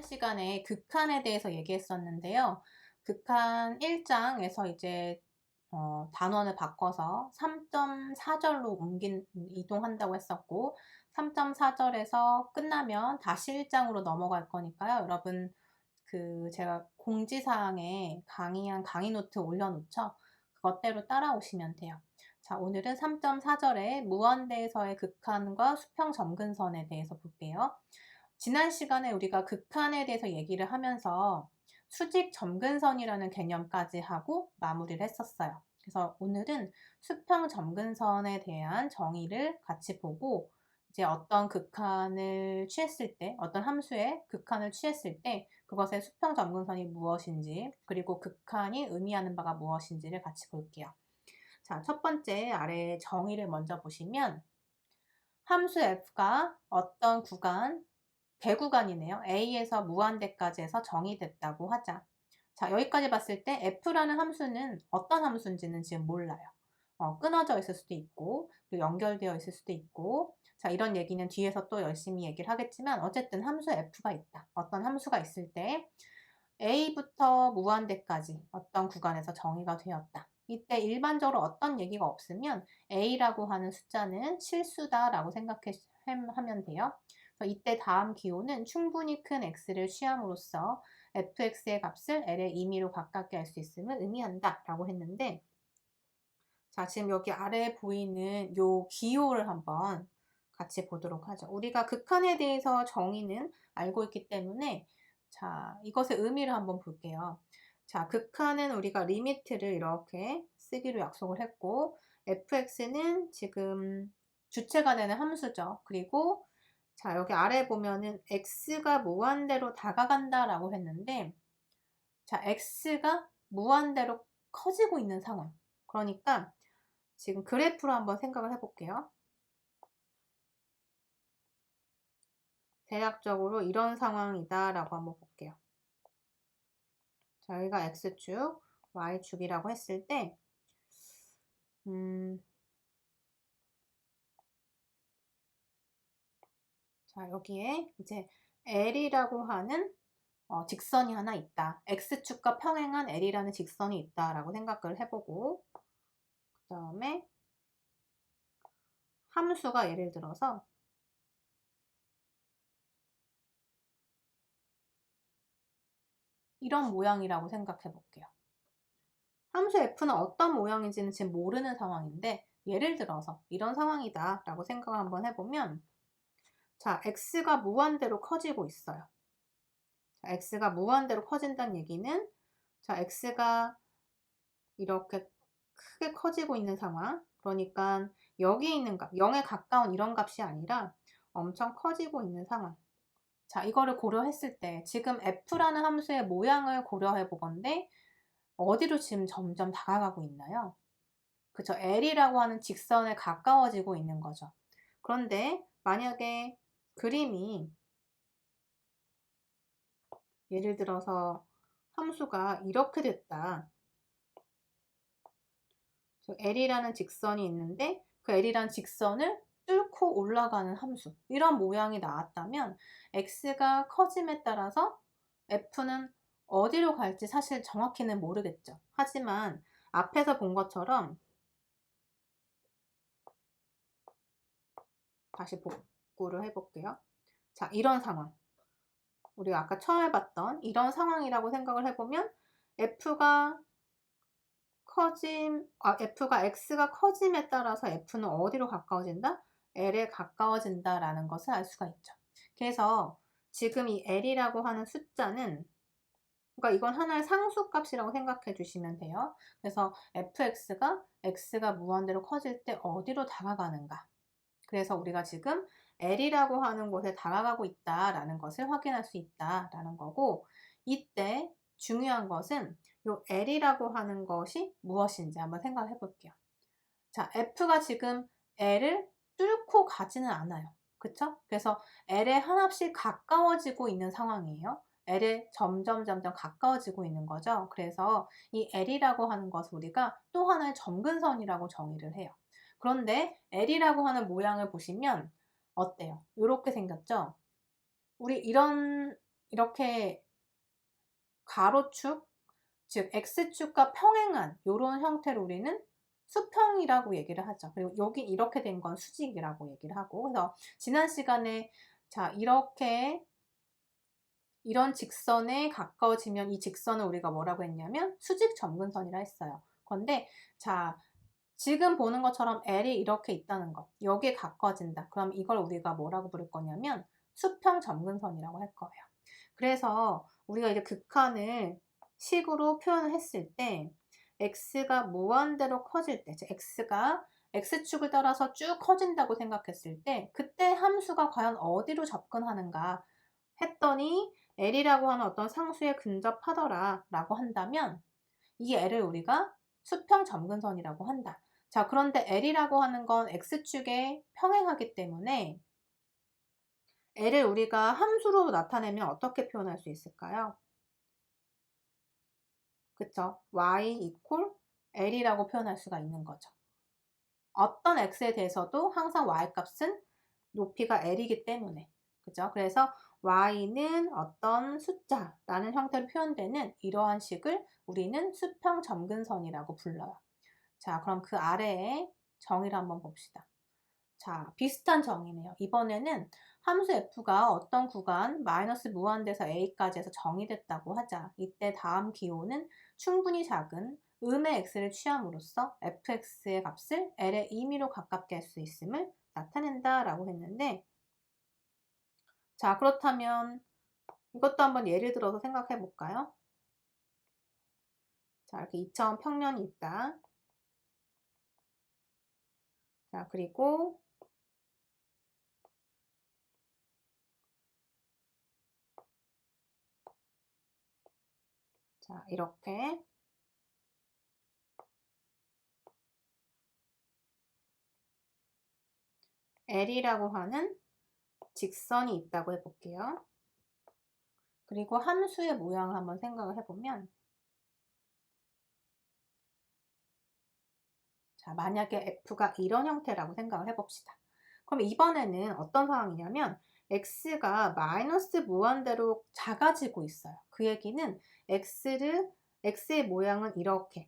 지난 시간에 극한에 대해서 얘기했었는데요. 극한 1장에서 이제 단원을 바꿔서 3.4절로 이동한다고 했었고, 3.4절에서 끝나면 다시 1장으로 넘어갈 거니까요. 여러분, 제가 공지사항에 강의한 강의 노트 올려놓죠. 그것대로 따라오시면 돼요. 자, 오늘은 3.4절에 무한대에서의 극한과 수평 점근선에 대해서 볼게요. 지난 시간에 우리가 극한에 대해서 얘기를 하면서 수직 점근선이라는 개념까지 하고 마무리를 했었어요. 그래서 오늘은 수평 점근선에 대한 정의를 같이 보고, 이제 어떤 극한을 취했을 때, 어떤 함수의 극한을 취했을 때 그것의 수평 점근선이 무엇인지, 그리고 극한이 의미하는 바가 무엇인지를 같이 볼게요. 자, 첫 번째 아래 정의를 먼저 보시면, 함수 f가 어떤 구간, 대구간이네요. A에서 무한대까지 해서 정의됐다고 하자. 자, 여기까지 봤을 때 f라는 함수는 어떤 함수인지는 지금 몰라요. 끊어져 있을 수도 있고, 그리고 연결되어 있을 수도 있고, 자, 이런 얘기는 뒤에서 또 열심히 얘기를 하겠지만, 어쨌든 함수 f가 있다. 어떤 함수가 있을 때 A부터 무한대까지 어떤 구간에서 정의가 되었다. 이때 일반적으로 어떤 얘기가 없으면 A라고 하는 숫자는 실수다라고 생각하면 돼요. 그래서 이때 다음 기호는 충분히 큰 x를 취함으로써 fx의 값을 l의 임의로 가깝게 할 수 있음을 의미한다 라고 했는데, 자, 지금 여기 아래에 보이는 요 기호를 한번 같이 보도록 하죠. 우리가 극한에 대해서 정의는 알고 있기 때문에, 자, 이것의 의미를 한번 볼게요. 자, 극한은 우리가 리미트를 이렇게 쓰기로 약속을 했고, fx는 지금 주체가 되는 함수죠. 그리고 자, 여기 아래 보면은 x가 무한대로 다가간다라고 했는데, 자, x가 무한대로 커지고 있는 상황. 그러니까 지금 그래프로 한번 생각을 해볼게요. 대략적으로 이런 상황이다라고 한번 볼게요. 자, 여기가 x축, y축이라고 했을 때, 자, 여기에 이제 L이라고 하는 직선이 하나 있다. x축과 평행한 L이라는 직선이 있다라고 생각을 해보고, 그 다음에 함수가 예를 들어서 이런 모양이라고 생각해 볼게요. 함수 f는 어떤 모양인지는 지금 모르는 상황인데, 예를 들어서 이런 상황이다 라고 생각을 한번 해보면, 자, x가 무한대로 커지고 있어요. 자, x가 무한대로 커진다는 얘기는, 자, x가 이렇게 크게 커지고 있는 상황, 그러니까 여기 있는 값, 0에 가까운 이런 값이 아니라 엄청 커지고 있는 상황. 자, 이거를 고려했을 때 지금 f라는 함수의 모양을 고려해 보건데, 어디로 지금 점점 다가가고 있나요? 그쵸, L이라고 하는 직선에 가까워지고 있는 거죠. 그런데 만약에 그림이 예를 들어서 함수가 이렇게 됐다. L이라는 직선이 있는데 그 L이라는 직선을 뚫고 올라가는 함수, 이런 모양이 나왔다면 x가 커짐에 따라서 f는 어디로 갈지 사실 정확히는 모르겠죠. 하지만 앞에서 본 것처럼, 다시 복구를 해볼게요. 자, 이런 상황, 우리가 아까 처음에 봤던 이런 상황이라고 생각을 해보면 f가 x가 커짐에 따라서 f는 어디로 가까워진다? L에 가까워진다라는 것을 알 수가 있죠. 그래서 지금 이 L이라고 하는 숫자는, 그러니까 이건 하나의 상수값이라고 생각해 주시면 돼요. 그래서 x가 무한대로 커질 때 어디로 다가가는가. 그래서 우리가 지금 L이라고 하는 곳에 다가가고 있다라는 것을 확인할 수 있다라는 거고, 이때 중요한 것은 이 L이라고 하는 것이 무엇인지 한번 생각해 볼게요. 자, F가 지금 L을 뚫고 가지는 않아요. 그쵸? 그래서 L에 하나씩 가까워지고 있는 상황이에요. L에 점점 가까워지고 있는 거죠. 그래서 이 L이라고 하는 것을 우리가 또 하나의 점근선이라고 정의를 해요. 그런데 L이라고 하는 모양을 보시면 어때요? 이렇게 생겼죠? 우리 이렇게 가로축, 즉 x축과 평행한 요런 형태로 우리는 수평이라고 얘기를 하죠. 그리고 여기 이렇게 된 건 수직이라고 얘기를 하고, 그래서 지난 시간에 자 이렇게 이런 직선에 가까워지면 이 직선을 우리가 뭐라고 했냐면 수직 점근선이라 했어요. 그런데 자 지금 보는 것처럼 L이 이렇게 있다는 거, 여기에 가까워진다. 그럼 이걸 우리가 뭐라고 부를 거냐면 수평 점근선이라고 할 거예요. 그래서 우리가 이제 극한을 식으로 표현을 했을 때 x가 무한대로 커질 때, 즉 x가 x축을 따라서 쭉 커진다고 생각했을 때 그때 함수가 과연 어디로 접근하는가 했더니 L이라고 하는 어떤 상수에 근접하더라 라고 한다면 이 L을 우리가 수평 점근선이라고 한다. 자, 그런데 L이라고 하는 건 x축에 평행하기 때문에 L을 우리가 함수로 나타내면 어떻게 표현할 수 있을까요? 그쵸? y equal L이라고 표현할 수가 있는 거죠. 어떤 x에 대해서도 항상 y 값은 높이가 L이기 때문에. 그죠? 그래서 y는 어떤 숫자라는 형태로 표현되는 이러한 식을 우리는 수평 점근선이라고 불러요. 자, 그럼 그 아래에 정의를 한번 봅시다. 자, 비슷한 정의네요. 이번에는 함수 f가 어떤 구간 마이너스 무한대에서 a까지 해서 정의됐다고 하자. 이때 다음 기호는 충분히 작은 음의 x를 취함으로써 fx의 값을 l의 임의로 가깝게 할 수 있음을 나타낸다 라고 했는데, 자, 그렇다면 이것도 한번 예를 들어서 생각해 볼까요? 자, 이렇게 2차원 평면이 있다. 자, 그리고 자, 이렇게 L이라고 하는 직선이 있다고 해볼게요. 그리고 함수의 모양을 한번 생각을 해보면, 자, 만약에 f가 이런 형태라고 생각을 해봅시다. 그럼 이번에는 어떤 상황이냐면 x가 마이너스 무한대로 작아지고 있어요. 그 얘기는 x의 모양은 이렇게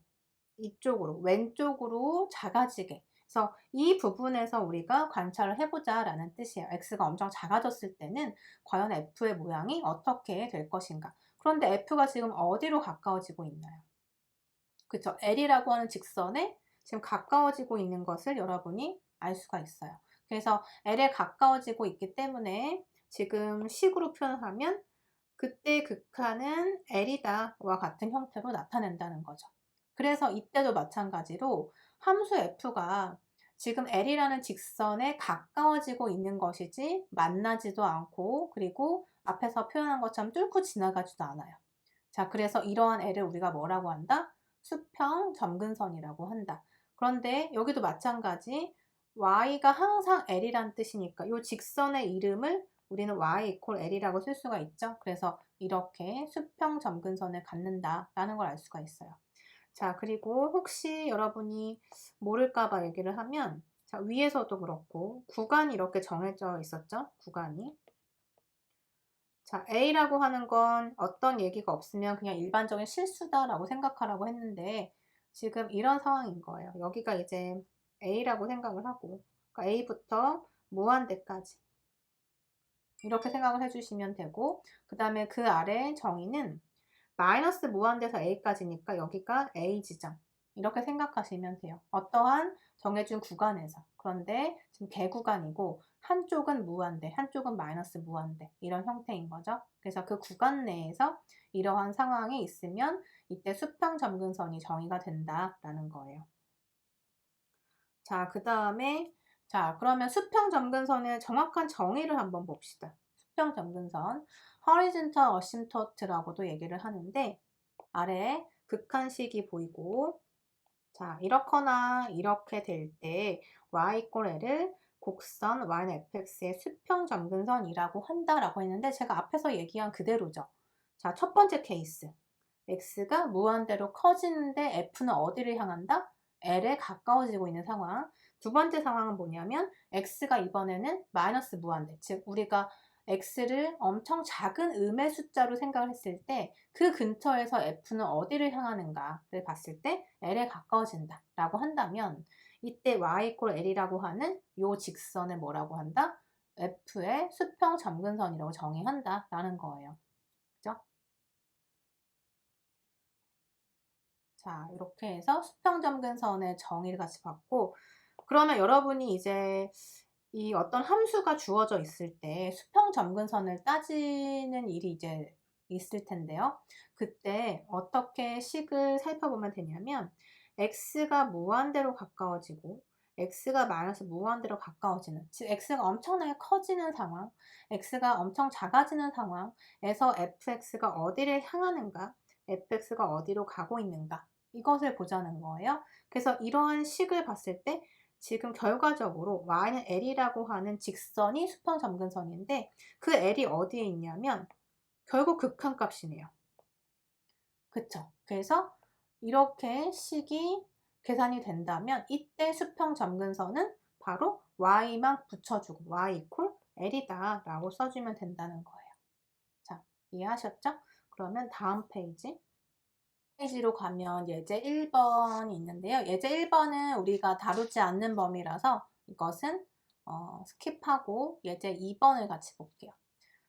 이쪽으로 왼쪽으로 작아지게, 그래서 이 부분에서 우리가 관찰을 해보자 라는 뜻이에요. x가 엄청 작아졌을 때는 과연 f의 모양이 어떻게 될 것인가. 그런데 f가 지금 어디로 가까워지고 있나요? 그쵸? L이라고 하는 직선에 지금 가까워지고 있는 것을 여러분이 알 수가 있어요. 그래서 L에 가까워지고 있기 때문에 지금 식으로 표현하면 그때 극한은 L이다와 같은 형태로 나타낸다는 거죠. 그래서 이때도 마찬가지로 함수 f가 지금 L이라는 직선에 가까워지고 있는 것이지 만나지도 않고, 그리고 앞에서 표현한 것처럼 뚫고 지나가지도 않아요. 자, 그래서 이러한 L을 우리가 뭐라고 한다? 수평 점근선이라고 한다. 그런데 여기도 마찬가지, y가 항상 L이란 뜻이니까 이 직선의 이름을 우리는 y equal L이라고 쓸 수가 있죠. 그래서 이렇게 수평 점근선을 갖는다라는 걸 알 수가 있어요. 자, 그리고 혹시 여러분이 모를까봐 얘기를 하면, 자, 위에서도 그렇고 구간이 이렇게 정해져 있었죠. 구간이. 자, A라고 하는 건 어떤 얘기가 없으면 그냥 일반적인 실수다라고 생각하라고 했는데 지금 이런 상황인 거예요. 여기가 이제 A라고 생각을 하고, 그러니까 A부터 무한대까지 이렇게 생각을 해주시면 되고, 그 다음에 그 아래 정의는 마이너스 무한대에서 A까지니까 여기가 A 지점 이렇게 생각하시면 돼요. 어떠한 정해준 구간에서. 그런데 지금 개구간이고 한쪽은 무한대, 한쪽은 마이너스 무한대 이런 형태인 거죠. 그래서 그 구간 내에서 이러한 상황이 있으면 이때 수평 점근선이 정의가 된다라는 거예요. 자, 그 다음에 자, 그러면 수평 점근선의 정확한 정의를 한번 봅시다. 수평 점근선, horizontal asymptote라고도 얘기를 하는데 아래에 극한식이 보이고, 자, 이렇거나 이렇게 될 때 y equal L을 곡선 y는 fx의 수평 점근선이라고 한다라고 했는데 제가 앞에서 얘기한 그대로죠. 자, 첫 번째 케이스. x가 무한대로 커지는데 f는 어디를 향한다? L에 가까워지고 있는 상황. 두 번째 상황은 뭐냐면 x가 이번에는 마이너스 무한대, 즉 우리가 x를 엄청 작은 음의 숫자로 생각을 했을 때 그 근처에서 f는 어디를 향하는가를 봤을 때 l에 가까워진다 라고 한다면 이때 y = l이라고 하는 요 직선을 뭐라고 한다? f의 수평 점근선이라고 정의한다 라는 거예요. 그죠? 자, 이렇게 해서 수평 점근선의 정의를 같이 봤고, 그러면 여러분이 이제 이 어떤 함수가 주어져 있을 때 수평 점근선을 따지는 일이 이제 있을 텐데요. 그때 어떻게 식을 살펴보면 되냐면 x가 무한대로 가까워지고 x가 마이너스 무한대로 가까워지는, 즉 x가 엄청나게 커지는 상황, x가 엄청 작아지는 상황에서 fx가 어디를 향하는가, fx가 어디로 가고 있는가, 이것을 보자는 거예요. 그래서 이러한 식을 봤을 때 지금 결과적으로 y는 l이라고 하는 직선이 수평 점근선인데 그 l이 어디에 있냐면 결국 극한값이네요. 그쵸? 그래서 이렇게 식이 계산이 된다면 이때 수평 점근선은 바로 y만 붙여주고 y = l이다 라고 써주면 된다는 거예요. 자, 이해하셨죠? 그러면 다음 페이지로 가면 예제 1번이 있는데요. 예제 1번은 우리가 다루지 않는 범위라서 이것은 스킵하고 예제 2번을 같이 볼게요.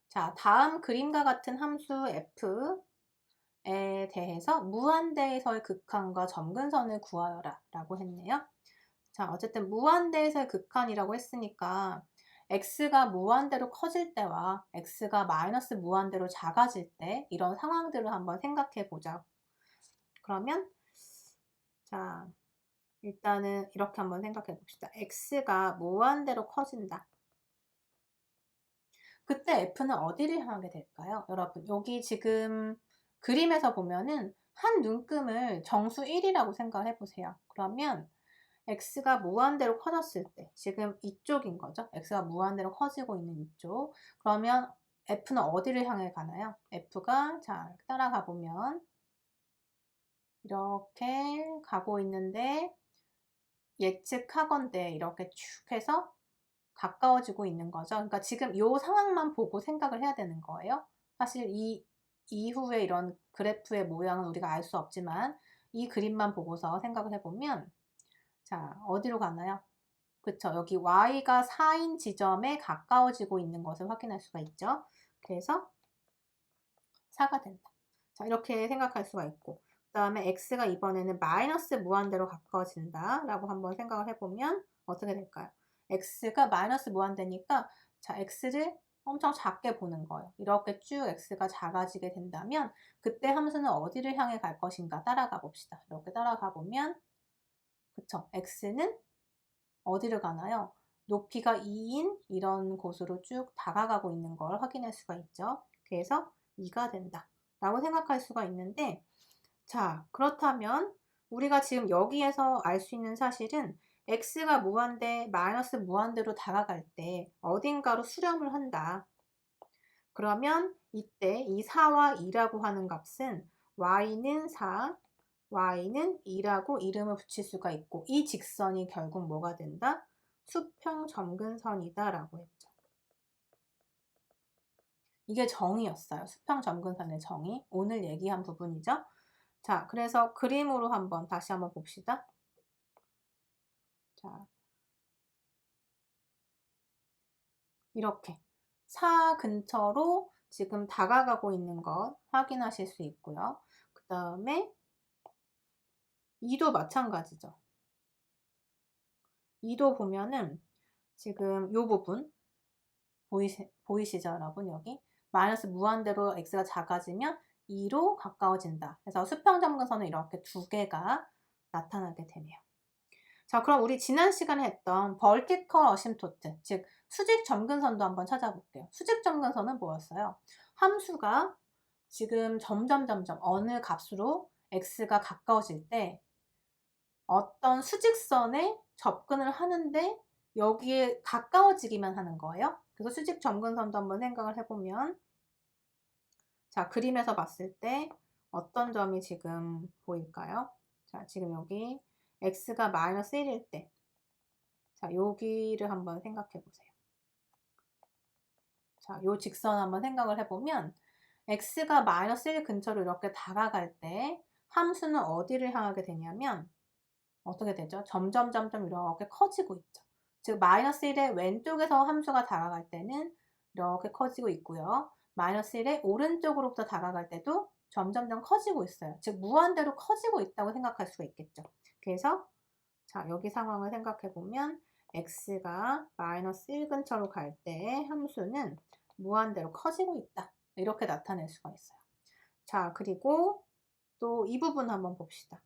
자, 다음 그림과 같은 함수 f에 대해서 무한대에서의 극한과 점근선을 구하여라 라고 했네요. 자, 어쨌든 무한대에서의 극한이라고 했으니까 x가 무한대로 커질 때와 x가 마이너스 무한대로 작아질 때 이런 상황들을 한번 생각해 보자. 그러면 자, 일단은 이렇게 한번 생각해 봅시다. x가 무한대로 커진다. 그때 f는 어디를 향하게 될까요? 여러분, 여기 지금 그림에서 보면은 한 눈금을 정수 1이라고 생각을 해보세요. 그러면 x가 무한대로 커졌을 때, 지금 이쪽인 거죠. x가 무한대로 커지고 있는 이쪽. 그러면 f는 어디를 향해 가나요? f가, 자, 따라가 보면 이렇게 가고 있는데 예측하건대 이렇게 쭉 해서 가까워지고 있는 거죠. 그러니까 지금 이 상황만 보고 생각을 해야 되는 거예요. 사실 이 이후에 이런 그래프의 모양은 우리가 알 수 없지만 이 그림만 보고서 생각을 해보면 자, 어디로 가나요? 그쵸. 여기 y가 4인 지점에 가까워지고 있는 것을 확인할 수가 있죠. 그래서 4가 된다. 자, 이렇게 생각할 수가 있고 그 다음에 x가 이번에는 마이너스 무한대로 가까워진다 라고 한번 생각을 해보면 어떻게 될까요? x가 마이너스 무한대니까 자, x를 엄청 작게 보는 거예요. 이렇게 쭉 x가 작아지게 된다면 그때 함수는 어디를 향해 갈 것인가 따라가 봅시다. 이렇게 따라가 보면 그쵸. x는 어디를 가나요? 높이가 2인 이런 곳으로 쭉 다가가고 있는 걸 확인할 수가 있죠. 그래서 2가 된다 라고 생각할 수가 있는데 자, 그렇다면 우리가 지금 여기에서 알 수 있는 사실은 x가 무한대, 마이너스 무한대로 다가갈 때 어딘가로 수렴을 한다. 그러면 이때 이 4와 2라고 하는 값은 y는 4, y는 2라고 이름을 붙일 수가 있고 이 직선이 결국 뭐가 된다? 수평 점근선이다 라고 했죠. 이게 정의였어요. 수평 점근선의 정의. 오늘 얘기한 부분이죠. 자, 그래서 그림으로 한번 다시 한번 봅시다. 자, 이렇게 4 근처로 지금 다가가고 있는 것 확인하실 수 있고요. 그 다음에 2도 마찬가지죠. 2도 보면은 지금 이 부분 보이시죠, 여러분? 여기 마이너스 무한대로 x가 작아지면 2로 가까워진다. 그래서 수평 점근선은 이렇게 두 개가 나타나게 되네요. 자, 그럼 우리 지난 시간에 했던 vertical asymptote, 즉 수직 점근선도 한번 찾아볼게요. 수직 점근선은 뭐였어요? 함수가 지금 점점 어느 값으로 x가 가까워질 때 어떤 수직선에 접근을 하는데 여기에 가까워지기만 하는 거예요. 그래서 수직 점근선도 한번 생각을 해보면 자, 그림에서 봤을 때 어떤 점이 지금 보일까요? 자, 지금 여기 x가 마이너스 1일 때 자, 여기를 한번 생각해 보세요. 자, 요 직선 한번 생각을 해보면 x가 마이너스 1 근처로 이렇게 다가갈 때 함수는 어디를 향하게 되냐면 어떻게 되죠? 점점 이렇게 커지고 있죠. 즉 마이너스 1의 왼쪽에서 함수가 다가갈 때는 이렇게 커지고 있고요. 마이너스 1의 오른쪽으로부터 다가갈 때도 점점 커지고 있어요. 즉 무한대로 커지고 있다고 생각할 수가 있겠죠. 그래서 자, 여기 상황을 생각해 보면 x가 마이너스 1 근처로 갈 때 함수는 무한대로 커지고 있다. 이렇게 나타낼 수가 있어요. 자, 그리고 또 이 부분 한번 봅시다.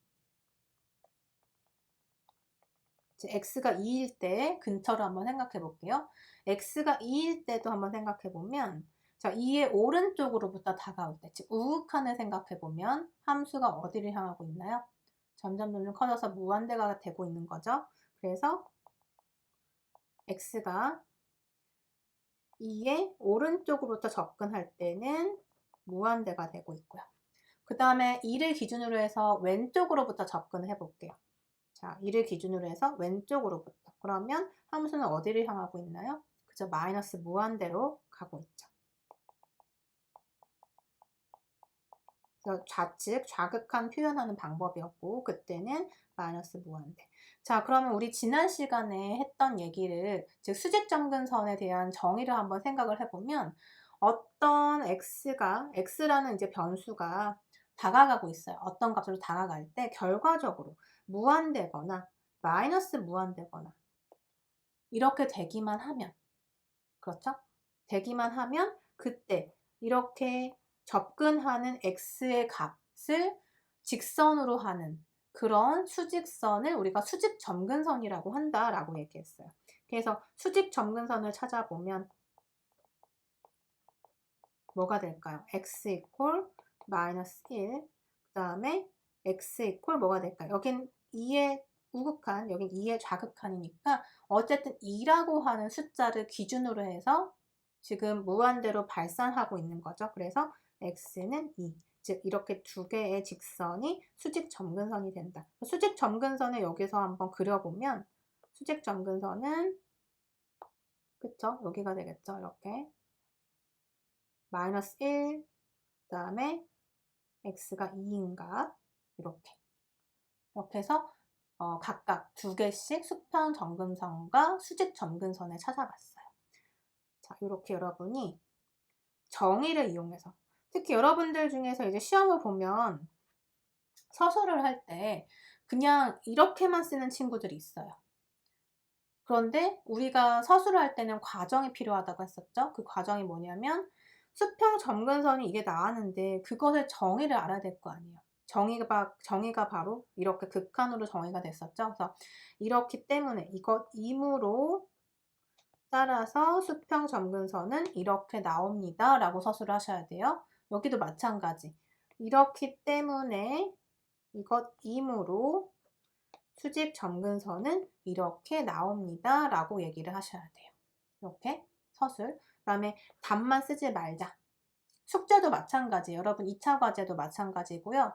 x가 2일 때 근처로 한번 생각해 볼게요. x가 2일 때도 한번 생각해 보면 자, 2의 오른쪽으로부터 다가올 때, 즉 우극한을 생각해 보면 함수가 어디를 향하고 있나요? 점점 커져서 무한대가 되고 있는 거죠. 그래서 x가 2의 오른쪽으로부터 접근할 때는 무한대가 되고 있고요. 그 다음에 2를 기준으로 해서 왼쪽으로부터 접근을 해볼게요. 자, 2를 기준으로 해서 왼쪽으로부터. 그러면 함수는 어디를 향하고 있나요? 그죠? 마이너스 무한대로 가고 있죠. 그래서 좌측, 좌극한 표현하는 방법이었고 그때는 마이너스 무한대. 자, 그러면 우리 지난 시간에 했던 얘기를 즉 수직점근선에 대한 정의를 한번 생각을 해보면 어떤 x라는 이제 변수가 다가가고 있어요. 어떤 값으로 다가갈 때 결과적으로 무한대거나 마이너스 무한대거나 이렇게 되기만 하면 그렇죠? 되기만 하면 그때 이렇게 접근하는 x의 값을 직선으로 하는 그런 수직선을 우리가 수직점근선이라고 한다라고 얘기했어요. 그래서 수직점근선을 찾아보면 뭐가 될까요? x 이퀄 마이너스 1, 그 다음에 x 이퀄 뭐가 될까요? 여긴 2의 우극한, 여긴 2의 좌극한이니까 어쨌든 2라고 하는 숫자를 기준으로 해서 지금 무한대로 발산하고 있는 거죠. 그래서 x는 2. 즉 이렇게 두 개의 직선이 수직점근선이 된다. 수직점근선을 여기서 한번 그려보면 수직점근선은 그쵸? 여기가 되겠죠. 이렇게 마이너스 1, 그 다음에 x가 2인가 이렇게 해서 각각 두 개씩 수평점근선과 수직점근선을 찾아봤어요. 자, 이렇게 여러분이 정의를 이용해서 특히 여러분들 중에서 이제 시험을 보면 서술을 할 때 그냥 이렇게만 쓰는 친구들이 있어요. 그런데 우리가 서술을 할 때는 과정이 필요하다고 했었죠. 그 과정이 뭐냐면 수평점근선이 이게 나왔는데 그것의 정의를 알아야 될 거 아니에요. 정의가 바로 이렇게 극한으로 정의가 됐었죠. 그래서 이렇기 때문에 이것 이므로 따라서 수평점근선은 이렇게 나옵니다. 라고 서술을 하셔야 돼요. 여기도 마찬가지. 이렇기 때문에 이것이므로 수직점근선은 이렇게 나옵니다. 라고 얘기를 하셔야 돼요. 이렇게 서술. 그 다음에 답만 쓰지 말자. 숙제도 마찬가지. 여러분 2차 과제도 마찬가지고요.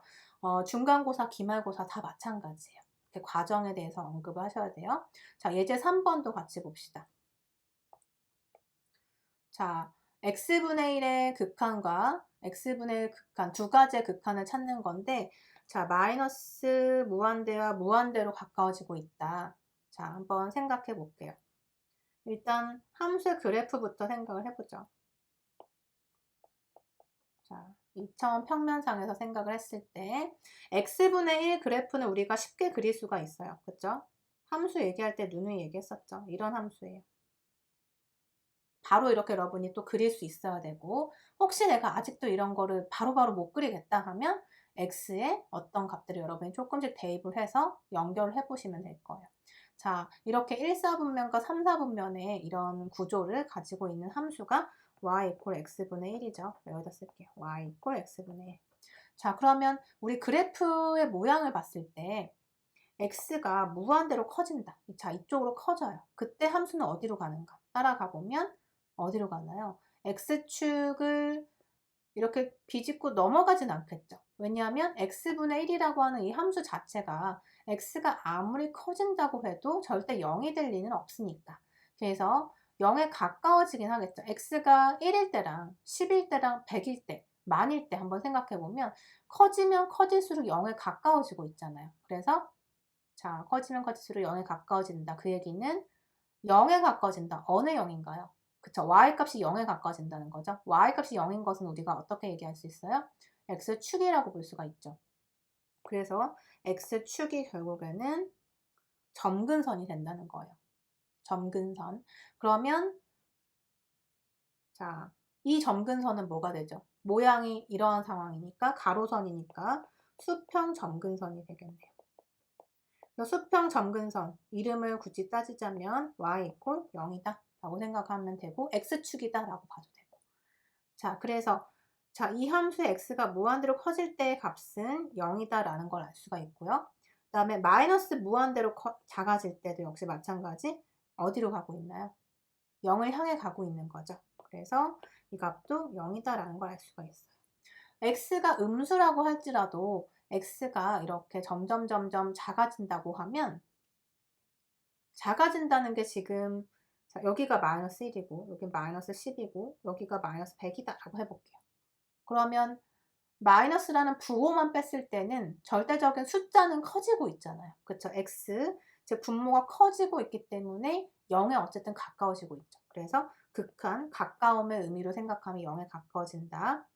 중간고사, 기말고사 다 마찬가지예요. 이렇게 과정에 대해서 언급을 하셔야 돼요. 자, 예제 3번도 같이 봅시다. 자, x분의 1의 극한과 x분의 1 극한 두 가지의 극한을 찾는 건데 자, 마이너스 무한대와 무한대로 가까워지고 있다. 자, 한번 생각해 볼게요. 일단 함수의 그래프부터 생각을 해보죠. 자, 2차원 평면상에서 생각을 했을 때 x분의 1 그래프는 우리가 쉽게 그릴 수가 있어요. 그렇죠? 함수 얘기할 때 누누이 얘기했었죠. 이런 함수예요. 바로 이렇게 여러분이 또 그릴 수 있어야 되고 혹시 내가 아직도 이런 거를 바로바로 못 그리겠다 하면 x에 어떤 값들을 여러분이 조금씩 대입을 해서 연결을 해보시면 될 거예요. 자, 이렇게 1사분면과 3사분면의 이런 구조를 가지고 있는 함수가 y 이퀄 x분의 1이죠. 여기다 쓸게요. y 이퀄 x분의 1. 자, 그러면 우리 그래프의 모양을 봤을 때 x가 무한대로 커진다. 자, 이쪽으로 커져요. 그때 함수는 어디로 가는가? 따라가 보면 어디로 가나요? x축을 이렇게 비집고 넘어가진 않겠죠. 왜냐하면 x분의 1이라고 하는 이 함수 자체가 x가 아무리 커진다고 해도 절대 0이 될 리는 없으니까. 그래서 0에 가까워지긴 하겠죠. x가 1일 때랑 10일 때랑 100일 때, 만일 때 한번 생각해 보면 커지면 커질수록 0에 가까워지고 있잖아요. 그래서 자, 커지면 커질수록 0에 가까워진다. 그 얘기는 0에 가까워진다. 어느 0인가요? 그쵸. y값이 0에 가까워진다는 거죠. y값이 0인 것은 우리가 어떻게 얘기할 수 있어요? x축이라고 볼 수가 있죠. 그래서 x축이 결국에는 점근선이 된다는 거예요. 점근선. 그러면 자, 이 점근선은 뭐가 되죠? 모양이 이러한 상황이니까 가로선이니까 수평 점근선이 되겠네요. 수평 점근선 이름을 굳이 따지자면 y = 0이다 라고 생각하면 되고 x축이다 라고 봐도 되고. 자, 그래서 자, 이 함수의 x가 무한대로 커질 때의 값은 0이다 라는 걸 알 수가 있고요. 그 다음에 마이너스 무한대로 작아질 때도 역시 마찬가지. 어디로 가고 있나요? 0을 향해 가고 있는 거죠. 그래서 이 값도 0이다 라는 걸 알 수가 있어요. x가 음수라고 할지라도 x가 이렇게 점점 작아진다고 하면, 작아진다는 게 지금 자, 여기가 마이너스 1이고 여기 마이너스 10이고 여기가 마이너스 100이다 라고 해볼게요. 그러면 마이너스라는 부호만 뺐을 때는 절대적인 숫자는 커지고 있잖아요. 그쵸? x, 즉 분모가 커지고 있기 때문에 0에 어쨌든 가까워지고 있죠. 그래서 극한, 가까움의 의미로 생각하면 0에 가까워진다.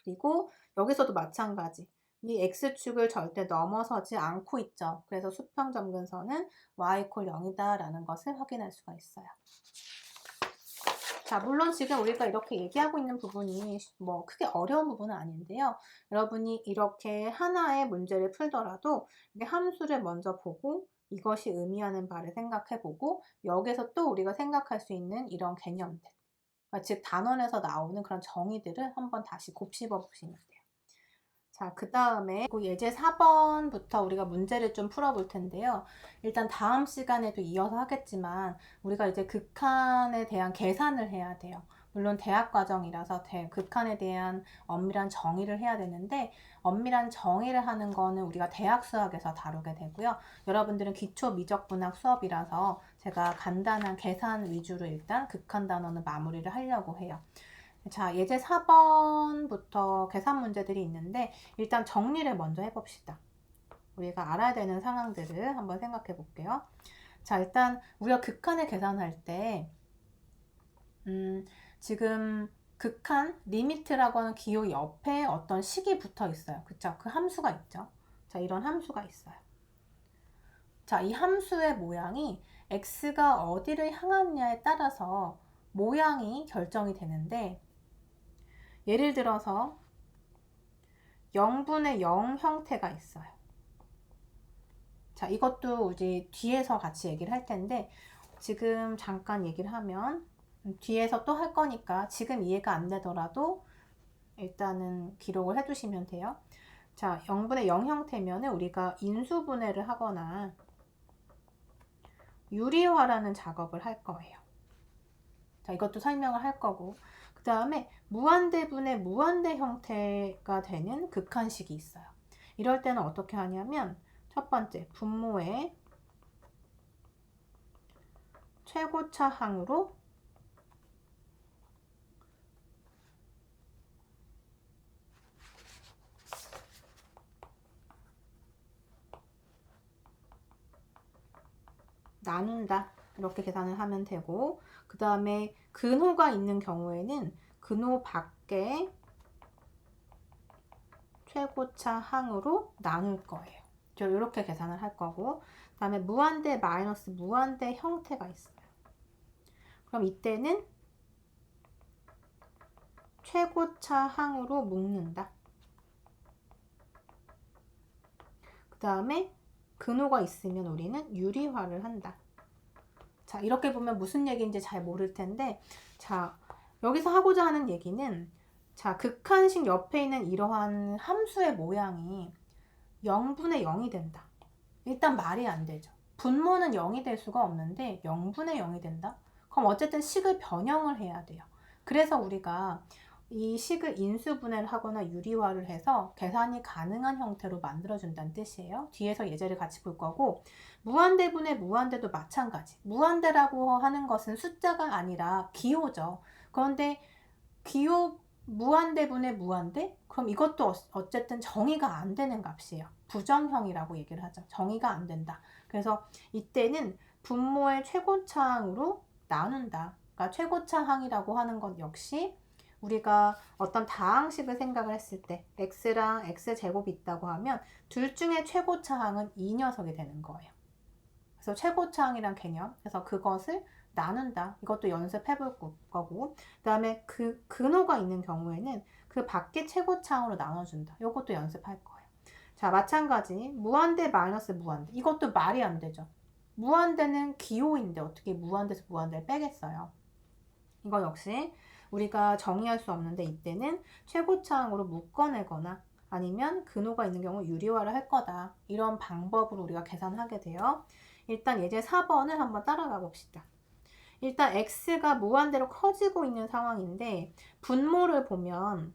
그리고 여기서도 마찬가지. 이 x축을 절대 넘어서지 않고 있죠. 그래서 수평 점근선은 y = 0이다 라는 것을 확인할 수가 있어요. 자, 물론 지금 우리가 이렇게 얘기하고 있는 부분이 뭐 크게 어려운 부분은 아닌데요. 여러분이 이렇게 하나의 문제를 풀더라도 이게 함수를 먼저 보고 이것이 의미하는 바를 생각해보고 여기서 또 우리가 생각할 수 있는 이런 개념들, 그러니까 즉 단원에서 나오는 그런 정의들을 한번 다시 곱씹어 보시면 돼요. 자, 그 다음에 예제 4번부터 우리가 문제를 좀 풀어볼 텐데요. 일단 다음 시간에도 이어서 하겠지만 우리가 이제 극한에 대한 계산을 해야 돼요. 물론 대학 과정이라서 극한에 대한 엄밀한 정의를 해야 되는데 엄밀한 정의를 하는 거는 우리가 대학 수학에서 다루게 되고요. 여러분들은 기초 미적분학 수업이라서 제가 간단한 계산 위주로 일단 극한 단원은 마무리를 하려고 해요. 자, 예제 4번부터 계산 문제들이 있는데 일단 정리를 먼저 해봅시다. 우리가 알아야 되는 상황들을 한번 생각해 볼게요. 자, 일단 우리가 극한을 계산할 때 지금 극한, 리미트라고 하는 기호 옆에 어떤 식이 붙어 있어요. 그쵸? 그 함수가 있죠. 자, 이런 함수가 있어요. 자, 이 함수의 모양이 x가 어디를 향하느냐에 따라서 모양이 결정이 되는데 예를 들어서 0분의 0 형태가 있어요. 자, 이것도 이제 뒤에서 같이 얘기를 할 텐데 지금 잠깐 얘기를 하면 뒤에서 또 할 거니까 지금 이해가 안 되더라도 일단은 기록을 해두시면 돼요. 자, 0분의 0 형태면 우리가 인수분해를 하거나 유리화라는 작업을 할 거예요. 자, 이것도 설명을 할 거고 그 다음에 무한대분의 무한대 형태가 되는 극한식이 있어요. 이럴 때는 어떻게 하냐면 첫 번째 분모의 최고차 항으로 나눈다 이렇게 계산을 하면 되고 그 다음에 근호가 있는 경우에는 근호 밖에 최고차 항으로 나눌 거예요. 이렇게 계산을 할 거고 그 다음에 무한대 마이너스 무한대 형태가 있어요. 그럼 이때는 최고차 항으로 묶는다. 그 다음에 근호가 있으면 우리는 유리화를 한다. 자, 이렇게 보면 무슨 얘기인지 잘 모를 텐데 자, 여기서 하고자 하는 얘기는 자, 극한식 옆에 있는 이러한 함수의 모양이 0분의 0이 된다. 일단 말이 안 되죠. 분모는 0이 될 수가 없는데 0분의 0이 된다? 그럼 어쨌든 식을 변형을 해야 돼요. 그래서 우리가 이 식을 인수분해를 하거나 유리화를 해서 계산이 가능한 형태로 만들어준다는 뜻이에요. 뒤에서 예제를 같이 볼 거고, 무한대분의 무한대도 마찬가지. 무한대라고 하는 것은 숫자가 아니라 기호죠. 그런데 기호 무한대분의 무한대? 그럼 이것도 어쨌든 정의가 안 되는 값이에요. 부정형이라고 얘기를 하죠. 정의가 안 된다. 그래서 이때는 분모의 최고차항으로 나눈다. 그러니까 최고차항이라고 하는 것 역시 우리가 어떤 다항식을 생각을 했을 때 x랑 x제곱이 있다고 하면 둘 중에 최고차항은 이 녀석이 되는 거예요. 그래서 최고차항이란 개념, 그래서 그것을 나눈다. 이것도 연습해 볼 거고, 그 다음에 그 근호가 있는 경우에는 그 밖에 최고차항으로 나눠준다. 이것도 연습할 거예요. 자, 마찬가지 무한대 마이너스 무한대. 이것도 말이 안 되죠. 무한대는 기호인데 어떻게 무한대에서 무한대를 빼겠어요. 이거 역시 우리가 정의할 수 없는데 이때는 최고차항으로 묶어내거나 아니면 근호가 있는 경우 유리화를 할 거다. 이런 방법으로 우리가 계산하게 돼요. 일단 예제 4번을 한번 따라가 봅시다. 일단 x가 무한대로 커지고 있는 상황인데 분모를 보면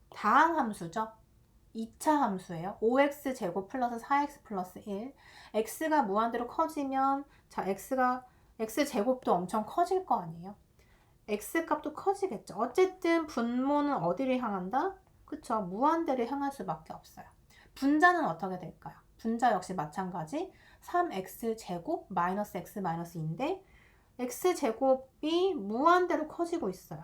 다항함수죠. 2차 함수예요. 5x제곱 플러스 4x 플러스 1. x가 무한대로 커지면 자 x제곱도 엄청 커질 거 아니에요. x값도 커지겠죠. 어쨌든 분모는 어디를 향한다? 그쵸? 무한대를 향할 수밖에 없어요. 분자는 어떻게 될까요? 분자 역시 마찬가지 3x제곱 마이너스 x 마이너스 2인데 x제곱이 무한대로 커지고 있어요.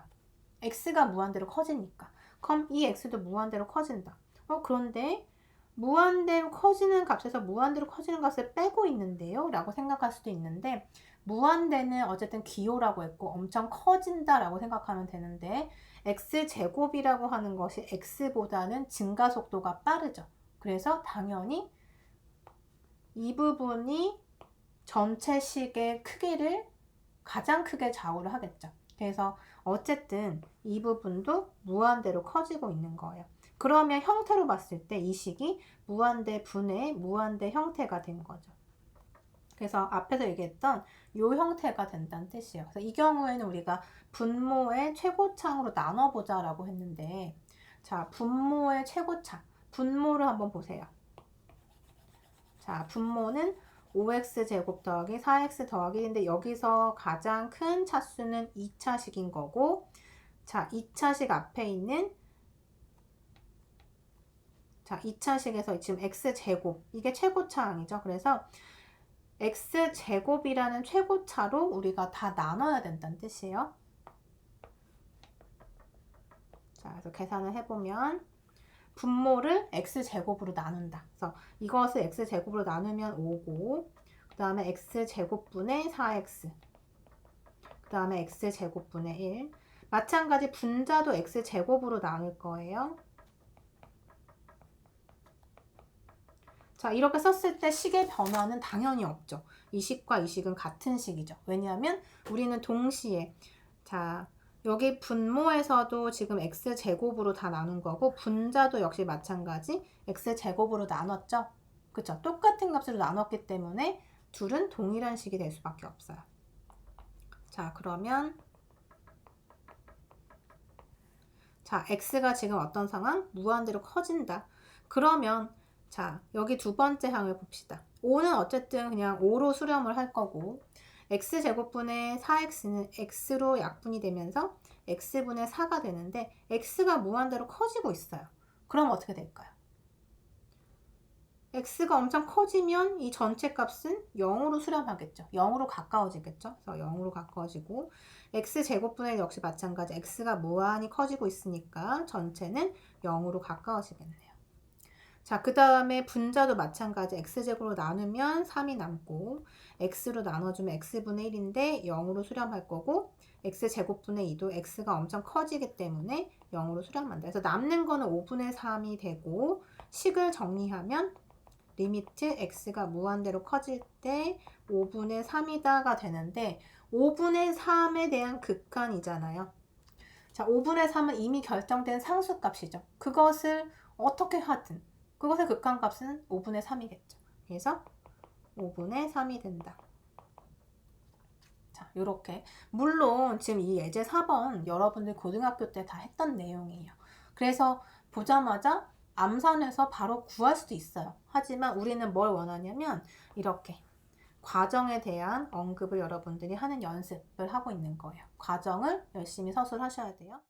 x가 무한대로 커지니까. 그럼 이 x도 무한대로 커진다. 그런데 무한대로 커지는 값에서 무한대로 커지는 값을 빼고 있는데요? 라고 생각할 수도 있는데 무한대는 어쨌든 기호라고 했고 엄청 커진다 라고 생각하면 되는데 x제곱이라고 하는 것이 x보다는 증가 속도가 빠르죠. 그래서 당연히 이 부분이 전체 식의 크기를 가장 크게 좌우를 하겠죠. 그래서 어쨌든 이 부분도 무한대로 커지고 있는 거예요. 그러면 형태로 봤을 때 이 식이 무한대 분의 무한대 형태가 된 거죠. 그래서 앞에서 얘기했던 이 형태가 된다는 뜻이에요. 그래서 이 경우에는 우리가 분모의 최고차항으로 나눠보자 라고 했는데 자, 분모의 최고차 분모를 한번 보세요. 자, 분모는 5x제곱 더하기 4x 더하기 인데 여기서 가장 큰 차수는 2차식인 거고 자, 2차식 앞에 있는 자, 2차식에서 지금 x제곱 이게 최고차항이죠. 그래서 x제곱이라는 최고차로 우리가 다 나눠야 된다는 뜻이에요. 자, 그래서 계산을 해보면 분모를 x제곱으로 나눈다. 그래서 이것을 x제곱으로 나누면 5고 그 다음에 x제곱분의 4x 그 다음에 x제곱분의 1 마찬가지 분자도 x제곱으로 나눌 거예요. 자, 이렇게 썼을 때 식의 변화는 당연히 없죠. 이 식과 이 식은 같은 식이죠. 왜냐하면 우리는 동시에 자 여기 분모에서도 지금 x제곱으로 다 나눈 거고 분자도 역시 마찬가지 x제곱으로 나눴죠. 그쵸? 똑같은 값으로 나눴기 때문에 둘은 동일한 식이 될 수밖에 없어요. 자, 그러면 자, x가 지금 어떤 상황? 무한대로 커진다. 그러면 자, 여기 두 번째 항을 봅시다. 5는 어쨌든 그냥 5로 수렴을 할 거고 x제곱분의 4x는 x로 약분이 되면서 x분의 4가 되는데 x가 무한대로 커지고 있어요. 그럼 어떻게 될까요? x가 엄청 커지면 이 전체 값은 0으로 수렴하겠죠. 0으로 가까워지겠죠. 그래서 0으로 가까워지고 x제곱분의 역시 마찬가지 x가 무한히 커지고 있으니까 전체는 0으로 가까워지겠네요. 자, 그 다음에 분자도 마찬가지 x제곱으로 나누면 3이 남고 x로 나눠주면 x분의 1인데 0으로 수렴할 거고 x제곱분의 2도 x가 엄청 커지기 때문에 0으로 수렴한다. 그래서 남는 거는 5분의 3이 되고 식을 정리하면 리미트 x가 무한대로 커질 때 5분의 3이다가 되는데 5분의 3에 대한 극한이잖아요. 자, 5분의 3은 이미 결정된 상수값이죠. 그것을 어떻게 하든 그것의 극한값은 5분의 3이겠죠. 그래서 5분의 3이 된다. 자, 요렇게. 물론 지금 이 예제 4번 여러분들 고등학교 때 다 했던 내용이에요. 그래서 보자마자 암산해서 바로 구할 수도 있어요. 하지만 우리는 뭘 원하냐면 이렇게 과정에 대한 언급을 여러분들이 하는 연습을 하고 있는 거예요. 과정을 열심히 서술하셔야 돼요.